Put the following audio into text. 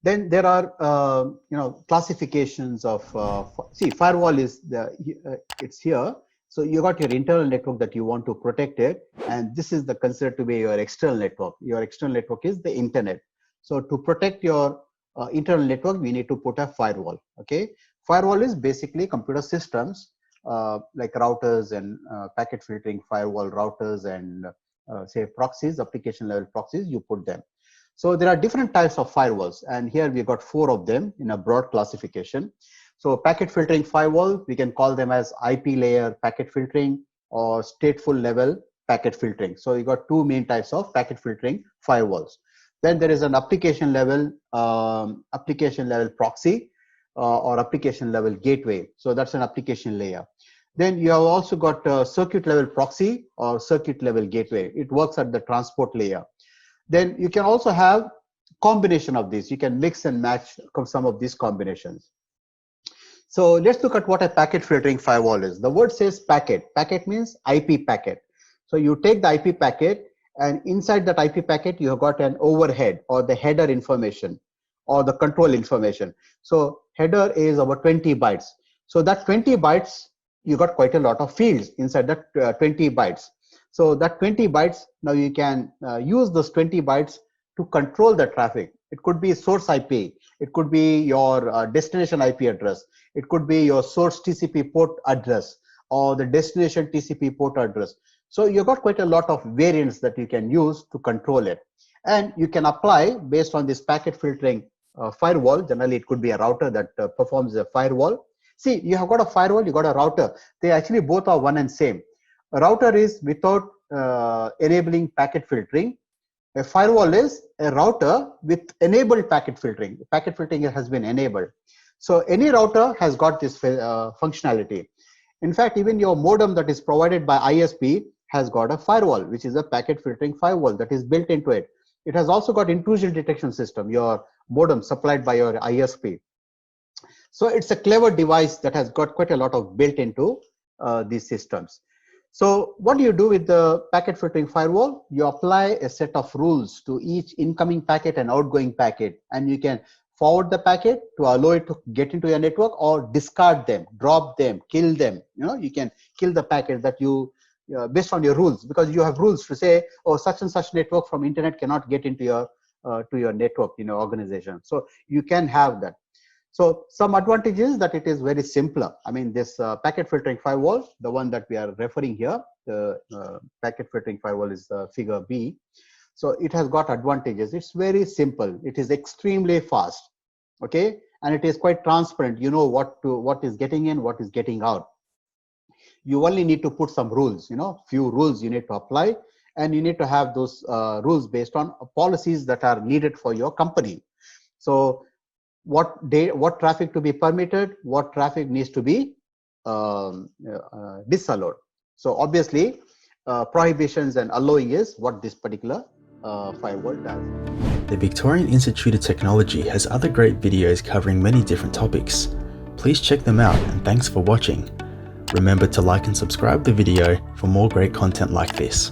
Then there are classifications of see, firewall is it's here. So you got your internal network that you want to protect it, and this is the considered to be your external network. Your external network is the internet. So to protect your internal network, we need to put a firewall. Okay, firewall is basically computer systems like routers and packet filtering firewall routers and say proxies, application level proxies. You put them. So there are different types of firewalls, and here we got 4 of them in a broad classification. So packet filtering firewall, we can call them as IP layer packet filtering or stateful level packet filtering. So you got 2 main types of packet filtering firewalls. Then there is an application level proxy or application level gateway. So that's an application layer. Then you have also got circuit level proxy or circuit level gateway. It works at the transport layer. Then you can also have combination of these. You can mix and match some of these combinations. So let's look at what a packet filtering firewall is. The word says packet. Packet means IP packet. So you take the IP packet, and inside that IP packet, you have got an overhead or the header information or the control information. So header is about 20 bytes. So that 20 bytes, you got quite a lot of fields inside that 20 bytes. So that 20 bytes, now you can use those 20 bytes to control the traffic. It could be source IP. It could be your destination IP address. It could be your source TCP port address or the destination TCP port address. So you've got quite a lot of variants that you can use to control it. And you can apply based on this packet filtering firewall. Generally, it could be a router that performs a firewall. See, you have got a firewall, you got a router. They actually both are one and same. A router is without enabling packet filtering. A firewall is a router with enabled packet filtering. Packet filtering has been enabled. So any router has got this functionality. In fact, even your modem that is provided by ISP has got a firewall, which is a packet filtering firewall that is built into it. It has also got intrusion detection system, your modem supplied by your ISP. So it's a clever device that has got quite a lot of built into these systems. So what do you do with the packet filtering firewall? You apply a set of rules to each incoming packet and outgoing packet, and you can forward the packet to allow it to get into your network or discard them, drop them, kill them. You can kill the packet that you based on your rules, because you have rules to say, oh, such and such network from internet cannot get into your to your network in your organization. So you can have that. So some advantages that it is very simpler. I mean, this packet filtering firewall, the one that we are referring here, the packet filtering firewall is figure B. So it has got advantages. It's very simple. It is extremely fast, okay? And it is quite transparent. You know what is getting in, what is getting out. You only need to put some rules, few rules you need to apply, and you need to have those rules based on policies that are needed for your company. So what traffic to be permitted, what traffic needs to be disallowed. So obviously prohibitions and allowing is what this particular firewall does. The Victorian Institute of Technology has other great videos covering many different topics. Please check them out, and thanks for watching. Remember to like and subscribe the video for more great content like this.